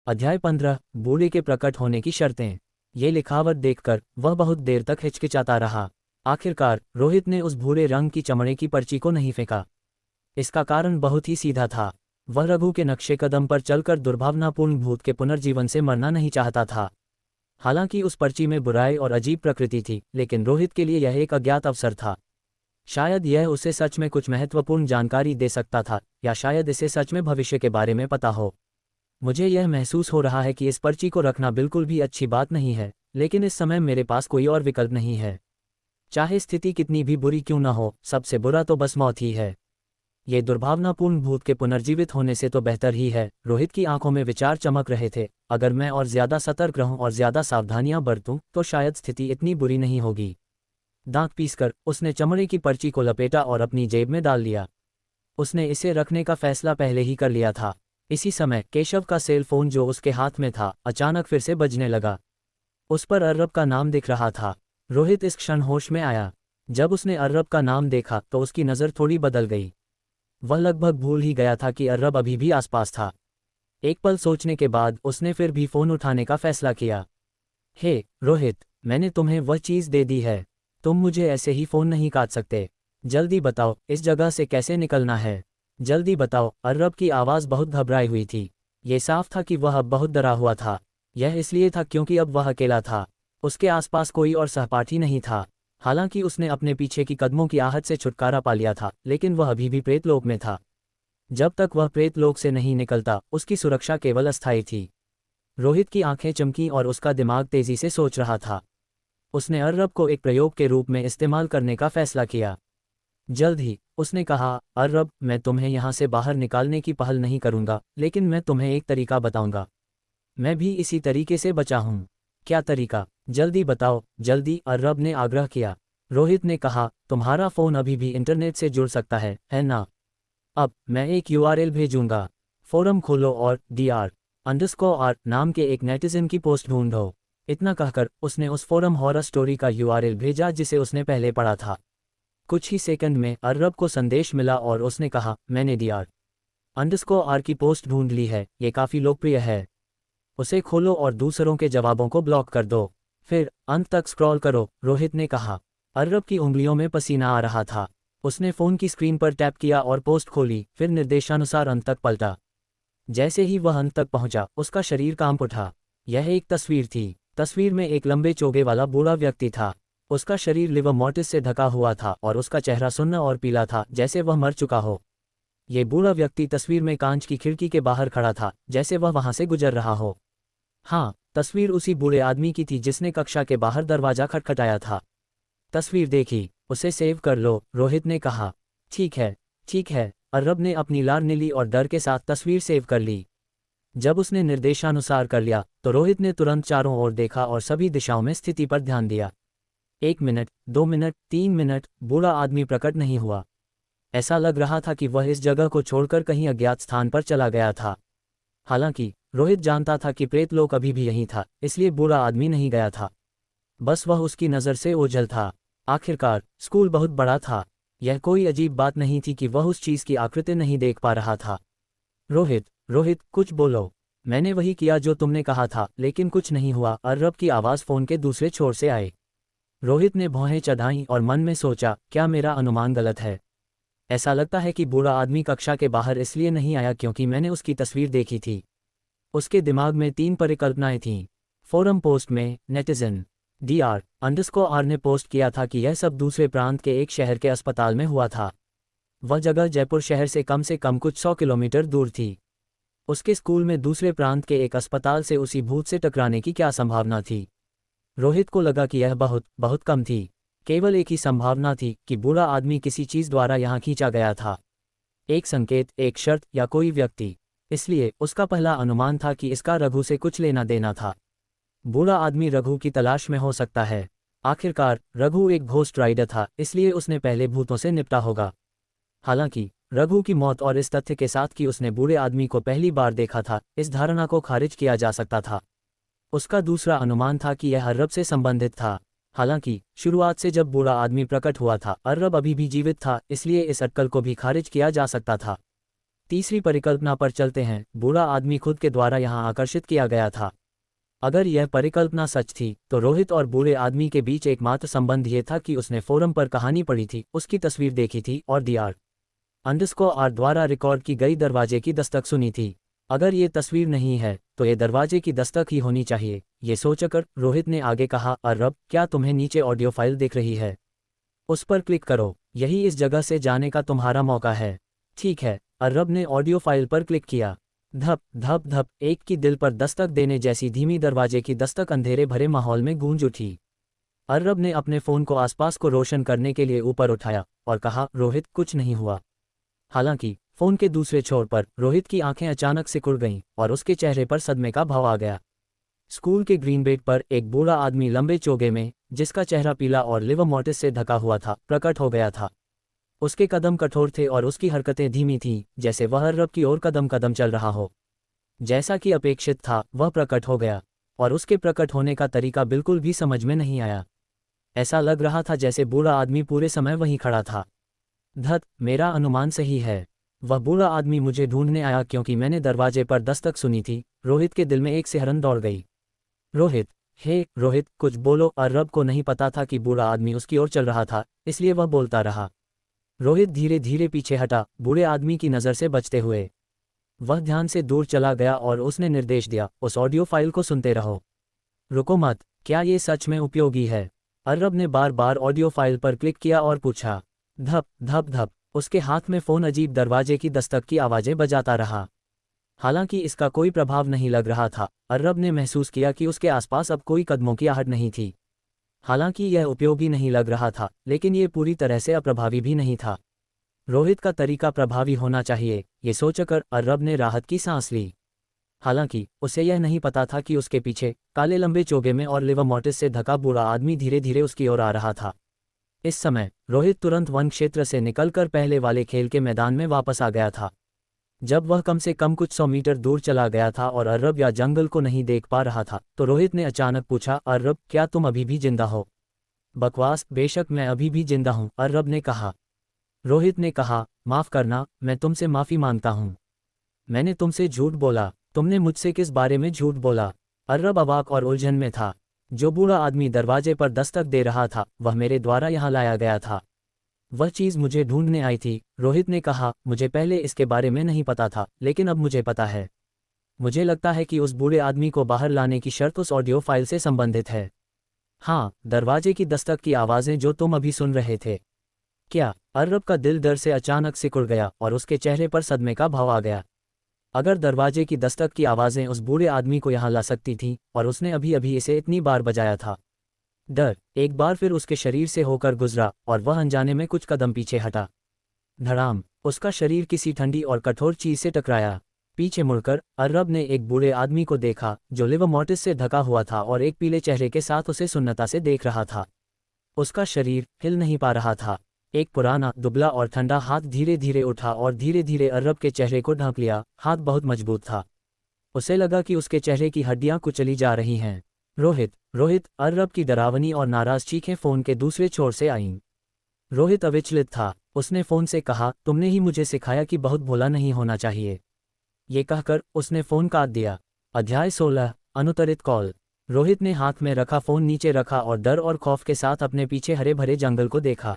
अध्याय 15 बूढ़े के प्रकट होने की शर्तें। ये लिखावट देखकर वह बहुत देर तक हिचकिचाता रहा। आखिरकार रोहित ने उस भूरे रंग की चमड़े की पर्ची को नहीं फेंका। इसका कारण बहुत ही सीधा था। वह रघु के नक्शे कदम पर चलकर दुर्भावनापूर्ण भूत के पुनर्जीवन से मरना नहीं चाहता था। हालांकि उस पर्ची में बुराई और अजीब प्रकृति थी, लेकिन रोहित के लिए यह एक अज्ञात अवसर था। शायद यह उसे सच में कुछ महत्वपूर्ण जानकारी दे सकता था, या शायद इसे सच में भविष्य के बारे में पता हो। मुझे यह महसूस हो रहा है कि इस पर्ची को रखना बिल्कुल भी अच्छी बात नहीं है, लेकिन इस समय मेरे पास कोई और विकल्प नहीं है। चाहे स्थिति कितनी भी बुरी क्यों न हो, सबसे बुरा तो बस मौत ही है। ये दुर्भावनापूर्ण भूत के पुनर्जीवित होने से तो बेहतर ही है। रोहित की आंखों में विचार चमक रहे थे। अगर मैं और ज्यादा सतर्क रहूं और ज्यादा सावधानियां बरतूं तो शायद स्थिति इतनी बुरी नहीं होगी। दांत पीसकर उसने चमड़े की पर्ची को लपेटा और अपनी जेब में डाल लिया। उसने इसे रखने का फैसला पहले ही कर लिया था। इसी समय केशव का सेल फोन जो उसके हाथ में था अचानक फिर से बजने लगा। उस पर अर्रब का नाम दिख रहा था। रोहित इस क्षण होश में आया। जब उसने अर्रब का नाम देखा तो उसकी नज़र थोड़ी बदल गई। वह लगभग भूल ही गया था कि अर्रब अभी भी आसपास था। एक पल सोचने के बाद उसने फिर भी फोन उठाने का फैसला किया। हे रोहित, मैंने तुम्हें वह चीज़ दे दी है। तुम मुझे ऐसे ही फोन नहीं काट सकते। जल्दी बताओ इस जगह से कैसे निकलना है। जल्दी बताओ। अर्रब की आवाज़ बहुत घबराई हुई थी। ये साफ था कि वह अब बहुत डरा हुआ था। यह इसलिए था क्योंकि अब वह अकेला था। उसके आसपास कोई और सहपाठी नहीं था। हालांकि उसने अपने पीछे की कदमों की आहट से छुटकारा पा लिया था, लेकिन वह अभी भी प्रेतलोक में था। जब तक वह प्रेतलोक से नहीं निकलता उसकी सुरक्षा केवल अस्थायी थी। रोहित की आंखें चमकी और उसका दिमाग तेजी से सोच रहा था। उसने अर्रब को एक प्रयोग के रूप में इस्तेमाल करने का फैसला किया। जल्द ही उसने कहा, अर्रब, मैं तुम्हें यहाँ से बाहर निकालने की पहल नहीं करूँगा, लेकिन मैं तुम्हें एक तरीका बताऊँगा। मैं भी इसी तरीके से बचा हूँ। क्या तरीका? जल्दी बताओ, जल्दी, अर्रब ने आग्रह किया। रोहित ने कहा, तुम्हारा फ़ोन अभी भी इंटरनेट से जुड़ सकता है ना? अब मैं एक URL भेजूंगा। फोरम खोलो और dr_r नाम के एक नेटिजन की पोस्ट ढूंढो। इतना कहकर उसने उस फोरम हॉरर स्टोरी का URL भेजा जिसे उसने पहले पढ़ा था। कुछ ही सेकंड में अर्रब को संदेश मिला और उसने कहा, मैंने dr_r की पोस्ट ढूंढ ली है। ये काफ़ी लोकप्रिय है। उसे खोलो और दूसरों के जवाबों को ब्लॉक कर दो। फिर अंत तक स्क्रॉल करो, रोहित ने कहा। अर्रब की उंगलियों में पसीना आ रहा था। उसने फ़ोन की स्क्रीन पर टैप किया और पोस्ट खोली, फिर निर्देशानुसार अंत तक पलटा। जैसे ही वह अंत तक पहुंचा उसका शरीर कांप उठा। यह एक तस्वीर थी। तस्वीर में एक लंबे चोगे वाला बूढ़ा व्यक्ति था। उसका शरीर लिवर मोर्टिस से ढका हुआ था और उसका चेहरा सुन्न और पीला था, जैसे वह मर चुका हो। ये बूढ़ा व्यक्ति तस्वीर में कांच की खिड़की के बाहर खड़ा था, जैसे वह वहां से गुजर रहा हो। हाँ, तस्वीर उसी बूढ़े आदमी की थी जिसने कक्षा के बाहर दरवाजा खटखटाया था। तस्वीर देखी, उसे सेव कर लो, रोहित ने कहा। ठीक है। अर्रब ने अपनी लार नीली और डर के साथ तस्वीर सेव कर ली। जब उसने निर्देशानुसार कर लिया तो रोहित ने तुरंत चारों ओर देखा और सभी दिशाओं में स्थिति पर ध्यान दिया। 1 मिनट, 2 मिनट, 3 मिनट, बूढ़ा आदमी प्रकट नहीं हुआ। ऐसा लग रहा था कि वह इस जगह को छोड़कर कहीं अज्ञात स्थान पर चला गया था। हालांकि रोहित जानता था कि प्रेतलोक अभी भी यहीं था, इसलिए बूढ़ा आदमी नहीं गया था। बस वह उसकी नज़र से ओझल था। आखिरकार स्कूल बहुत बड़ा था। यह कोई अजीब बात नहीं थी कि वह उस चीज़ की आकृति नहीं देख पा रहा था। रोहित, कुछ बोलो। मैंने वही किया जो तुमने कहा था, लेकिन कुछ नहीं हुआ। अर्रब की आवाज़ फ़ोन के दूसरे छोर से आई। रोहित ने भौहें चढ़ाईं और मन में सोचा, क्या मेरा अनुमान गलत है? ऐसा लगता है कि बूढ़ा आदमी कक्षा के बाहर इसलिए नहीं आया क्योंकि मैंने उसकी तस्वीर देखी थी। उसके दिमाग में 3 परिकल्पनाएं थीं। फोरम पोस्ट में नेटिजन dr_r ने पोस्ट किया था कि यह सब दूसरे प्रांत के एक शहर के अस्पताल में हुआ था। वह जगह जयपुर शहर से कम कुछ 100 किलोमीटर दूर थी। उसके स्कूल में दूसरे प्रांत के एक अस्पताल से उसी भूत से टकराने की क्या संभावना थी? रोहित को लगा कि यह बहुत कम थी। केवल एक ही संभावना थी कि बूढ़ा आदमी किसी चीज़ द्वारा यहाँ खींचा गया था। एक संकेत, एक शर्त या कोई व्यक्ति। इसलिए उसका पहला अनुमान था कि इसका रघु से कुछ लेना देना था। बूढ़ा आदमी रघु की तलाश में हो सकता है। आखिरकार रघु एक घोस्ट राइडर था, इसलिए उसने पहले भूतों से निपटा होगा। हालांकि रघु की मौत और इस तथ्य के साथ कि उसने बूढ़े आदमी को पहली बार देखा था, इस धारणा को खारिज किया जा सकता था। उसका दूसरा अनुमान था कि यह अर्रब से संबंधित था। हालांकि शुरुआत से जब बूढ़ा आदमी प्रकट हुआ था, अर्रब अभी भी जीवित था, इसलिए इस अटकल को भी खारिज किया जा सकता था। तीसरी परिकल्पना पर चलते हैं। बूढ़ा आदमी खुद के द्वारा यहाँ आकर्षित किया गया था। अगर यह परिकल्पना सच थी तो रोहित और बूढ़े आदमी के बीच एकमात्र संबंध ये था कि उसने फोरम पर कहानी पढ़ी थी, उसकी तस्वीर देखी थी और DR_R द्वारा रिकॉर्ड की गई दरवाजे की दस्तक सुनी थी। अगर ये तस्वीर नहीं है तो ये दरवाजे की दस्तक ही होनी चाहिए। ये सोचकर रोहित ने आगे कहा, अर्रब, क्या तुम्हें नीचे ऑडियो फाइल दिख रही है? उस पर क्लिक करो, यही इस जगह से जाने का तुम्हारा मौका है। ठीक है। अर्रब ने ऑडियो फाइल पर क्लिक किया। धप धप धप, एक की दिल पर दस्तक देने जैसी धीमी दरवाजे की दस्तक अंधेरे भरे माहौल में गूंज उठी। अर्रब ने अपने फ़ोन को आसपास को रोशन करने के लिए ऊपर उठाया और कहा, रोहित, कुछ नहीं हुआ। हालांकि फ़ोन के दूसरे छोर पर रोहित की आंखें अचानक सिकुड़ गईं और उसके चेहरे पर सदमे का भाव आ गया। स्कूल के ग्रीन बेड पर एक बूढ़ा आदमी लंबे चोगे में, जिसका चेहरा पीला और लिवर मोटिस से ढका हुआ था, प्रकट हो गया था। उसके कदम कठोर थे और उसकी हरकतें धीमी थीं, जैसे वह अर्रब की ओर कदम कदम चल रहा हो। जैसा कि अपेक्षित था, वह प्रकट हो गया और उसके प्रकट होने का तरीका बिल्कुल भी समझ में नहीं आया। ऐसा लग रहा था जैसे बूढ़ा आदमी पूरे समय वहीं खड़ा था। धत, मेरा अनुमान सही है। वह बूढ़ा आदमी मुझे ढूंढने आया क्योंकि मैंने दरवाजे पर दस्तक सुनी थी। रोहित के दिल में एक सिहरन दौड़ गई। रोहित, हे रोहित, कुछ बोलो। अर्रब को नहीं पता था कि बूढ़ा आदमी उसकी ओर चल रहा था, इसलिए वह बोलता रहा। रोहित धीरे धीरे पीछे हटा, बूढ़े आदमी की नज़र से बचते हुए। वह ध्यान से दूर चला गया और उसने निर्देश दिया, उस ऑडियो फाइल को सुनते रहो, रुको मत। क्या ये सच में उपयोगी है? अर्रब ने बार बार ऑडियो फाइल पर क्लिक किया और पूछा। धप धप धप, उसके हाथ में फ़ोन अजीब दरवाजे की दस्तक की आवाज़ें बजाता रहा। हालांकि इसका कोई प्रभाव नहीं लग रहा था। अर्रब ने महसूस किया कि उसके आसपास अब कोई कदमों की आहट नहीं थी। हालांकि यह उपयोगी नहीं लग रहा था, लेकिन ये पूरी तरह से अप्रभावी भी नहीं था। रोहित का तरीका प्रभावी होना चाहिए, ये सोचकर अर्रब ने राहत की सांस ली। हालांकि उसे यह नहीं पता था कि उसके पीछे काले लंबे चोगे में और लिवर मोटिस से ढका बूढ़ा आदमी धीरे धीरे उसकी ओर आ रहा था। इस समय रोहित तुरंत वन क्षेत्र से निकलकर पहले वाले खेल के मैदान में वापस आ गया था। जब वह कम से कम कुछ 100 मीटर दूर चला गया था और अर्रब या जंगल को नहीं देख पा रहा था, तो रोहित ने अचानक पूछा, अर्रब, क्या तुम अभी भी जिंदा हो? बकवास, बेशक मैं अभी भी जिंदा हूं, अर्रब ने कहा। रोहित ने कहा, माफ़ करना, मैं तुमसे माफ़ी मांगता हूं। मैंने तुमसे झूठ बोला। तुमने मुझसे किस बारे में झूठ बोला? अर्रब अवाक और उलझन में था। जो बूढ़ा आदमी दरवाजे पर दस्तक दे रहा था, वह मेरे द्वारा यहाँ लाया गया था। वह चीज़ मुझे ढूंढने आई थी, रोहित ने कहा। मुझे पहले इसके बारे में नहीं पता था, लेकिन अब मुझे पता है। मुझे लगता है कि उस बूढ़े आदमी को बाहर लाने की शर्त उस ऑडियो फाइल से संबंधित है। हाँ, दरवाजे की दस्तक की आवाज़ें जो तुम अभी सुन रहे थे। क्या? अर्रब का दिल डर से अचानक सिकुड़ गया और उसके चेहरे पर सदमे का भाव आ गया। अगर दरवाजे की दस्तक की आवाज़ें उस बूढ़े आदमी को यहाँ ला सकती थीं और उसने अभी अभी इसे इतनी बार बजाया था। डर एक बार फिर उसके शरीर से होकर गुजरा और वह अनजाने में कुछ कदम पीछे हटा। धड़ाम, उसका शरीर किसी ठंडी और कठोर चीज से टकराया। पीछे मुड़कर अर्रब ने एक बूढ़े आदमी को देखा जो लिवर मोटिस से ढका हुआ था और एक पीले चेहरे के साथ उसे सुन्नता से देख रहा था। उसका शरीर हिल नहीं पा रहा था। एक पुराना, दुबला और ठंडा हाथ धीरे धीरे उठा और धीरे धीरे अर्रब के चेहरे को ढांप लिया। हाथ बहुत मजबूत था। उसे लगा कि उसके चेहरे की हड्डियां कुचली जा रही हैं। रोहित, रोहित, अर्रब की डरावनी और नाराज चीखें फ़ोन के दूसरे छोर से आईं। रोहित अविचलित था। उसने फ़ोन से कहा, तुमने ही मुझे सिखाया कि बहुत भोला नहीं होना चाहिए। ये कहकर उसने फ़ोन काट दिया। अध्याय 16, अनुत्तरित कॉल। रोहित ने हाथ में रखा फ़ोन नीचे रखा और डर और खौफ के साथ अपने पीछे हरे भरे जंगल को देखा।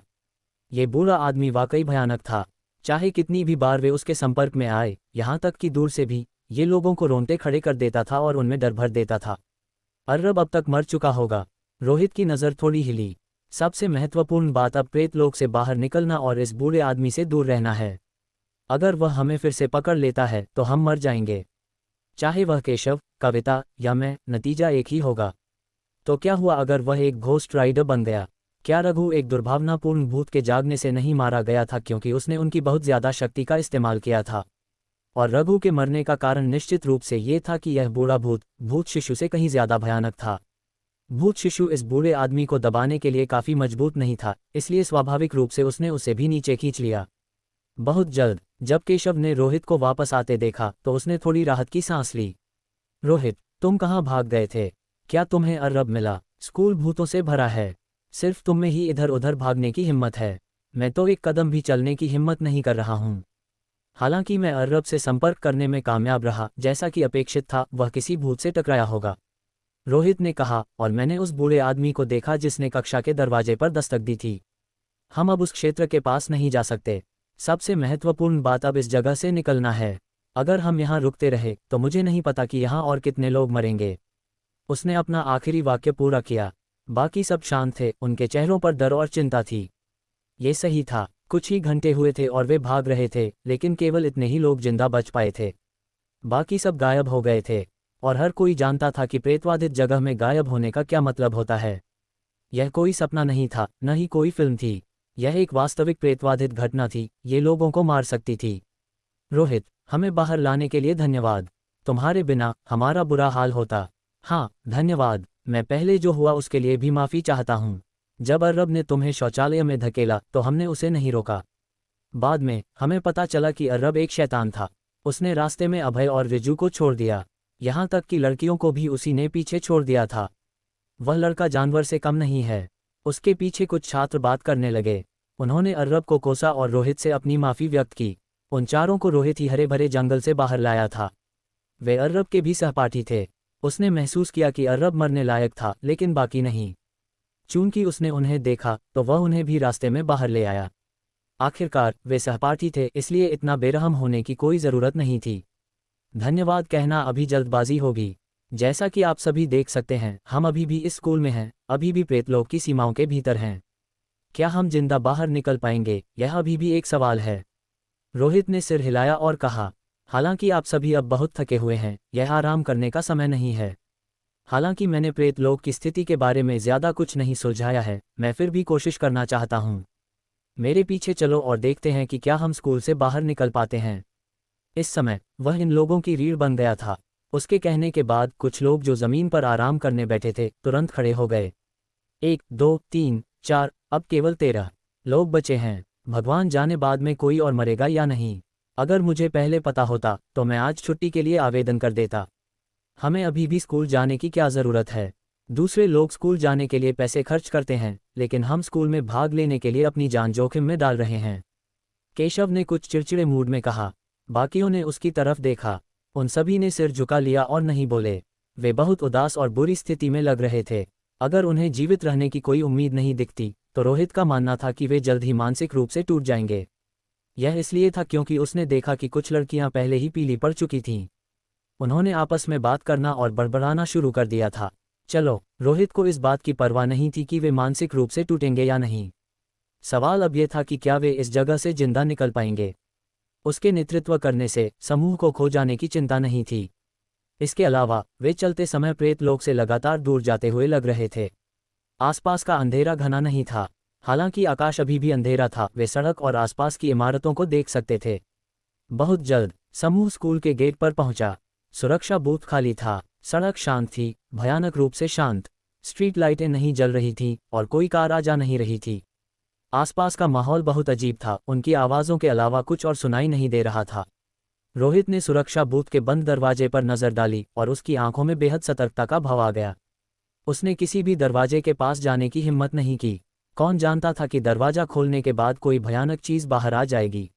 ये बूढ़ा आदमी वाकई भयानक था। चाहे कितनी भी बार वे उसके संपर्क में आए, यहाँ तक कि दूर से भी, ये लोगों को रोंगटे खड़े कर देता था और उनमें डर भर देता था। अर्रब अब तक मर चुका होगा। रोहित की नज़र थोड़ी हिली। सबसे महत्वपूर्ण बात अब प्रेतलोक से बाहर निकलना और इस बूढ़े आदमी से दूर रहना है। अगर वह हमें फिर से पकड़ लेता है तो हम मर जाएंगे। चाहे वह केशव, कविता या मैं, नतीजा एक ही होगा। तो क्या हुआ अगर वह एक घोस्ट राइडर बन गया? क्या रघु एक दुर्भावनापूर्ण भूत के जागने से नहीं मारा गया था क्योंकि उसने उनकी बहुत ज़्यादा शक्ति का इस्तेमाल किया था? और रघु के मरने का कारण निश्चित रूप से ये था कि यह बूढ़ा भूत शिशु से कहीं ज़्यादा भयानक था। भूत शिशु इस बूढ़े आदमी को दबाने के लिए काफ़ी मजबूत नहीं था, इसलिए स्वाभाविक रूप से उसने उसे भी नीचे खींच लिया। बहुत जल्द जब केशव ने रोहित को वापस आते देखा तो उसने थोड़ी राहत की सांस ली। रोहित, तुम कहाँ भाग गए थे? क्या तुम्हें अर्रब मिला? स्कूल भूतों से भरा है। सिर्फ तुम में ही इधर उधर भागने की हिम्मत है। मैं तो एक कदम भी चलने की हिम्मत नहीं कर रहा हूँ। हालांकि मैं अर्रब से संपर्क करने में कामयाब रहा, जैसा कि अपेक्षित था वह किसी भूत से टकराया होगा, रोहित ने कहा, और मैंने उस बूढ़े आदमी को देखा जिसने कक्षा के दरवाजे पर दस्तक दी थी। हम अब उस क्षेत्र के पास नहीं जा सकते। सबसे महत्वपूर्ण बात अब इस जगह से निकलना है। अगर हम यहाँ रुकते रहे तो मुझे नहीं पता कि यहाँ और कितने लोग मरेंगे। उसने अपना आखिरी वाक्य पूरा किया। बाकी सब शांत थे, उनके चेहरों पर डर और चिंता थी। ये सही था। कुछ ही घंटे हुए थे और वे भाग रहे थे, लेकिन केवल इतने ही लोग जिंदा बच पाए थे। बाकी सब गायब हो गए थे, और हर कोई जानता था कि प्रेतवादित जगह में गायब होने का क्या मतलब होता है। यह कोई सपना नहीं था, न ही कोई फिल्म थी। यह एक वास्तविक प्रेतवादित घटना थी। ये लोगों को मार सकती थी। रोहित, हमें बाहर लाने के लिए धन्यवाद। तुम्हारे बिना हमारा बुरा हाल होता। हाँ, धन्यवाद। मैं पहले जो हुआ उसके लिए भी माफ़ी चाहता हूँ। जब अर्रब ने तुम्हें शौचालय में धकेला तो हमने उसे नहीं रोका। बाद में हमें पता चला कि अर्रब एक शैतान था। उसने रास्ते में अभय और रिजू को छोड़ दिया, यहाँ तक कि लड़कियों को भी उसी ने पीछे छोड़ दिया था। वह लड़का जानवर से कम नहीं है। उसके पीछे कुछ छात्र बात करने लगे। उन्होंने अर्रब को कोसा और रोहित से अपनी माफ़ी व्यक्त की। उन चारों को रोहित ही हरे भरे जंगल से बाहर लाया था। वे अर्रब के भी सहपाठी थे। उसने महसूस किया कि अर्रब मरने लायक था, लेकिन बाकी नहीं। चूंकि उसने उन्हें देखा तो वह उन्हें भी रास्ते में बाहर ले आया। आखिरकार वे सहपाठी थे, इसलिए इतना बेरहम होने की कोई ज़रूरत नहीं थी। धन्यवाद कहना अभी जल्दबाजी होगी। जैसा कि आप सभी देख सकते हैं, हम अभी भी इस स्कूल में हैं, अभी भी प्रेतलोक की सीमाओं के भीतर हैं। क्या हम जिंदा बाहर निकल पाएंगे, यह अभी भी एक सवाल है। रोहित ने सिर हिलाया और कहा, हालांकि आप सभी अब बहुत थके हुए हैं, यह आराम करने का समय नहीं है। हालांकि मैंने प्रेतलोक की स्थिति के बारे में ज़्यादा कुछ नहीं सुलझाया है, मैं फिर भी कोशिश करना चाहता हूँ। मेरे पीछे चलो और देखते हैं कि क्या हम स्कूल से बाहर निकल पाते हैं। इस समय वह इन लोगों की रीढ़ बन गया था। उसके कहने के बाद कुछ लोग जो जमीन पर आराम करने बैठे थे तुरंत खड़े हो गए। 1, 2, 3, 4, अब केवल 13 लोग बचे हैं। भगवान जाने बाद में कोई और मरेगा या नहीं। अगर मुझे पहले पता होता तो मैं आज छुट्टी के लिए आवेदन कर देता। हमें अभी भी स्कूल जाने की क्या ज़रूरत है। दूसरे लोग स्कूल जाने के लिए पैसे खर्च करते हैं, लेकिन हम स्कूल में भाग लेने के लिए अपनी जान जोखिम में डाल रहे हैं। केशव ने कुछ चिड़चिड़े मूड में कहा। बाकियों ने उसकी तरफ देखा। उन सभी ने सिर झुका लिया और नहीं बोले। वे बहुत उदास और बुरी स्थिति में लग रहे थे। अगर उन्हें जीवित रहने की कोई उम्मीद नहीं दिखती तो रोहित का मानना था कि वे जल्द ही मानसिक रूप से टूट जाएंगे। यह इसलिए था क्योंकि उसने देखा कि कुछ लड़कियां पहले ही पीली पड़ चुकी थीं। उन्होंने आपस में बात करना और बड़बड़ाना शुरू कर दिया था। चलो, रोहित को इस बात की परवाह नहीं थी कि वे मानसिक रूप से टूटेंगे या नहीं। सवाल अब यह था कि क्या वे इस जगह से जिंदा निकल पाएंगे। उसके नेतृत्व करने से समूह को खो जाने की चिंता नहीं थी। इसके अलावा वे चलते समय प्रेतलोक से लगातार दूर जाते हुए लग रहे थे। आसपास का अंधेरा घना नहीं था, हालांकि आकाश अभी भी अंधेरा था। वे सड़क और आसपास की इमारतों को देख सकते थे। बहुत जल्द समूह स्कूल के गेट पर पहुंचा। सुरक्षा बूथ खाली था। सड़क शांत थी, भयानक रूप से शांत। स्ट्रीट लाइटें नहीं जल रही थीं और कोई कार आ जा नहीं रही थी। आसपास का माहौल बहुत अजीब था। उनकी आवाज़ों के अलावा कुछ और सुनाई नहीं दे रहा था। रोहित ने सुरक्षा बूथ के बंद दरवाजे पर नज़र डाली और उसकी आंखों में बेहद सतर्कता का भाव आ गया। उसने किसी भी दरवाजे के पास जाने की हिम्मत नहीं की। कौन जानता था कि दरवाज़ा खोलने के बाद कोई भयानक चीज़ बाहर आ जाएगी।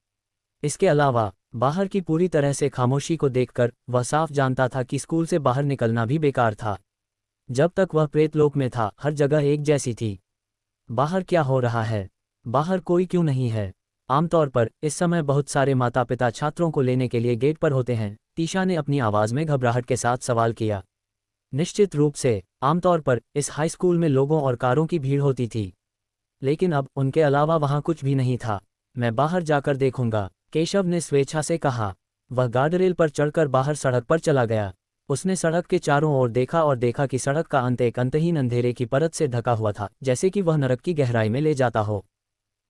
इसके अलावा बाहर की पूरी तरह से खामोशी को देखकर वह साफ जानता था कि स्कूल से बाहर निकलना भी बेकार था। जब तक वह प्रेतलोक में था हर जगह एक जैसी थी। बाहर क्या हो रहा है? बाहर कोई क्यों नहीं है? आमतौर पर इस समय बहुत सारे माता पिता छात्रों को लेने के लिए गेट पर होते हैं, तीशा ने अपनी आवाज़ में घबराहट के साथ सवाल किया। निश्चित रूप से, आमतौर पर इस हाई स्कूल में लोगों और कारों की भीड़ होती थी, लेकिन अब उनके अलावा वहाँ कुछ भी नहीं था। मैं बाहर जाकर देखूंगा, केशव ने स्वेच्छा से कहा। वह गार्डरेल पर चढ़कर बाहर सड़क पर चला गया। उसने सड़क के चारों ओर देखा और देखा कि सड़क का अंत एक अंतहीन अंधेरे की परत से ढका हुआ था, जैसे कि वह नरक की गहराई में ले जाता हो।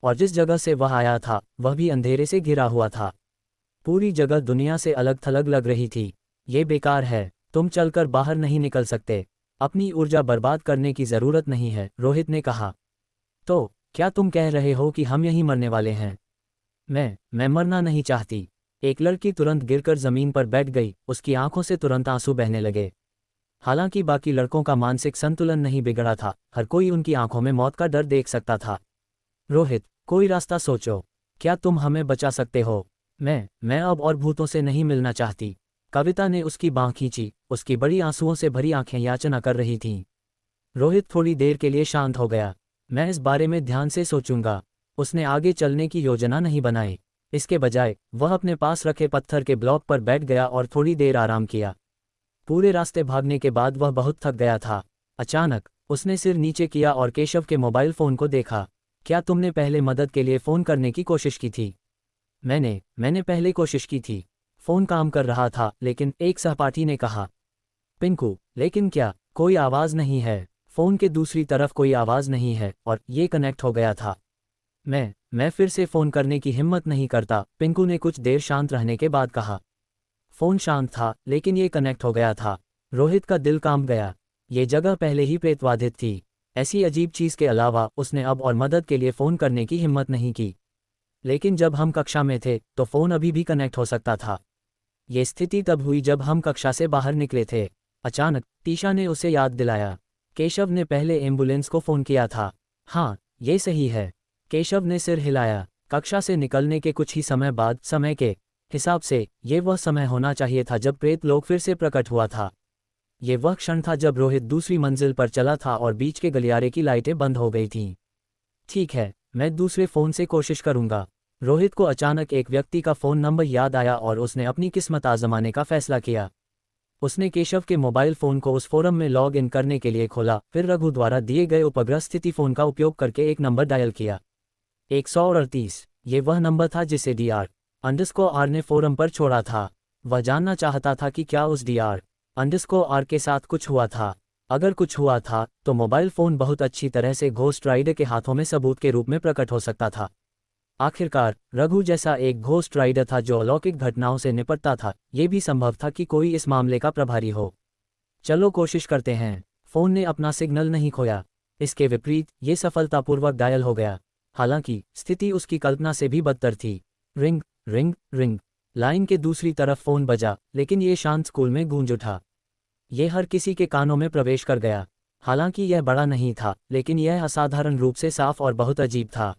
और जिस जगह से वह आया था वह भी अंधेरे से घिरा हुआ था। पूरी जगह दुनिया से अलग थलग लग रही थी। ये बेकार है, तुम चलकर बाहर नहीं निकल सकते। अपनी ऊर्जा बर्बाद करने की ज़रूरत नहीं है, रोहित ने कहा। तो क्या तुम कह रहे हो कि हम यहीं मरने वाले हैं? मैं मरना नहीं चाहती। एक लड़की तुरंत गिरकर जमीन पर बैठ गई। उसकी आंखों से तुरंत आंसू बहने लगे। हालांकि बाकी लड़कों का मानसिक संतुलन नहीं बिगड़ा था, हर कोई उनकी आंखों में मौत का डर देख सकता था। रोहित, कोई रास्ता सोचो। क्या तुम हमें बचा सकते हो? मैं अब और भूतों से नहीं मिलना चाहती। कविता ने उसकी बाँह खींची, उसकी बड़ी आंसुओं से भरी आंखें याचना कर रही थीं। रोहित थोड़ी देर के लिए शांत हो गया। मैं इस बारे में ध्यान से सोचूंगा। उसने आगे चलने की योजना नहीं बनाई। इसके बजाय वह अपने पास रखे पत्थर के ब्लॉक पर बैठ गया और थोड़ी देर आराम किया। पूरे रास्ते भागने के बाद वह बहुत थक गया था। अचानक उसने सिर नीचे किया और केशव के मोबाइल फ़ोन को देखा। क्या तुमने पहले मदद के लिए फ़ोन करने की कोशिश की थी? मैंने पहले कोशिश की थी। फ़ोन काम कर रहा था, लेकिन एक सहपाठी ने कहा। पिंकू, लेकिन क्या? कोई आवाज़ नहीं है। फ़ोन के दूसरी तरफ कोई आवाज़ नहीं है और ये कनेक्ट हो गया था। मैं फिर से फ़ोन करने की हिम्मत नहीं करता, पिंकू ने कुछ देर शांत रहने के बाद कहा। फ़ोन शांत था, लेकिन ये कनेक्ट हो गया था। रोहित का दिल कांप गया। ये जगह पहले ही प्रेतबाधित थी। ऐसी अजीब चीज़ के अलावा उसने अब और मदद के लिए फ़ोन करने की हिम्मत नहीं की। लेकिन जब हम कक्षा में थे तो फ़ोन अभी भी कनेक्ट हो सकता था। ये स्थिति तब हुई जब हम कक्षा से बाहर निकले थे। अचानक तीशा ने उसे याद दिलाया। केशव ने पहले एम्बुलेंस को फ़ोन किया था। हाँ, ये सही है। केशव ने सिर हिलाया। कक्षा से निकलने के कुछ ही समय बाद, समय के हिसाब से ये वह समय होना चाहिए था जब प्रेत लोक फिर से प्रकट हुआ था। ये वह क्षण था जब रोहित दूसरी मंजिल पर चला था और बीच के गलियारे की लाइटें बंद हो गई थीं। ठीक है, मैं दूसरे फ़ोन से कोशिश करूंगा। रोहित को अचानक एक व्यक्ति का फ़ोन नंबर याद आया और उसने अपनी किस्मत आजमाने का फैसला किया। उसने केशव के मोबाइल फ़ोन को उस फोरम में लॉग इन करने के लिए खोला, फिर रघु द्वारा दिए गए उपग्रह स्थिति फ़ोन का उपयोग करके एक नंबर डायल किया। 138। ये वह नंबर था जिसे DR_R ने फोरम पर छोड़ा था। वह जानना चाहता था कि क्या उस DR_R के साथ कुछ हुआ था। अगर कुछ हुआ था तो मोबाइल फ़ोन बहुत अच्छी तरह से घोस्ट राइडर के हाथों में सबूत के रूप में प्रकट हो सकता था। आखिरकार रघु जैसा एक घोस्ट राइडर था जो अलौकिक घटनाओं से निपटता था। ये भी संभव था कि कोई इस मामले का प्रभारी हो। चलो कोशिश करते हैं। फ़ोन ने अपना सिग्नल नहीं खोया। इसके विपरीत ये सफलतापूर्वक डायल हो गया। हालांकि स्थिति उसकी कल्पना से भी बदतर थी। Ring ring ring. लाइन के दूसरी तरफ फ़ोन बजा, लेकिन ये शांत स्कूल में गूंज उठा। ये हर किसी के कानों में प्रवेश कर गया। हालांकि यह बड़ा नहीं था, लेकिन यह असाधारण रूप से साफ और बहुत अजीब था।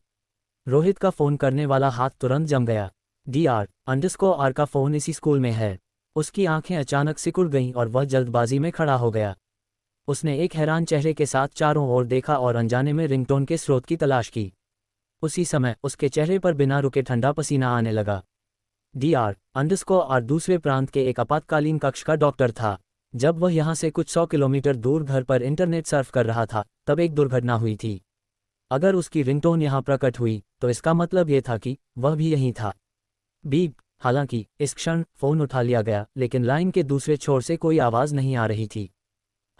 रोहित का फ़ोन करने वाला हाथ तुरंत जम गया। DR_R का फ़ोन इसी स्कूल में है। उसकी आंखें अचानक सिकुड़ गईं और वह जल्दबाजी में खड़ा हो गया। उसने एक हैरान चेहरे के साथ चारों ओर देखा और अनजाने में रिंगटोन के स्रोत की तलाश की। उसी समय उसके चेहरे पर बिना रुके ठंडा पसीना आने लगा। DR_R दूसरे प्रांत के एक आपातकालीन कक्ष का डॉक्टर था। जब वह यहाँ से कुछ 100 किलोमीटर दूर घर पर इंटरनेट सर्फ कर रहा था, तब एक दुर्घटना हुई थी। अगर उसकी रिंगटोन यहाँ प्रकट हुई तो इसका मतलब ये था कि वह भी यहीं था। बीप। हालांकि इस क्षण फ़ोन उठा लिया गया, लेकिन लाइन के दूसरे छोर से कोई आवाज़ नहीं आ रही थी।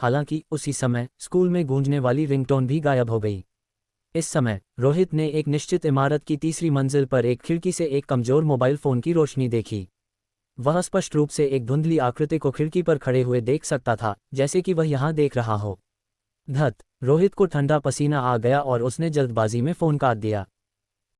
हालांकि उसी समय स्कूल में गूंजने वाली रिंगटोन भी गायब हो गई। इस समय रोहित ने एक निश्चित इमारत की तीसरी मंजिल पर एक खिड़की से एक कमज़ोर मोबाइल फ़ोन की रोशनी देखी। वह स्पष्ट रूप से एक धुंधली आकृति को खिड़की पर खड़े हुए देख सकता था, जैसे कि वह यहाँ देख रहा हो। धत। रोहित को ठंडा पसीना आ गया और उसने जल्दबाजी में फ़ोन काट दिया।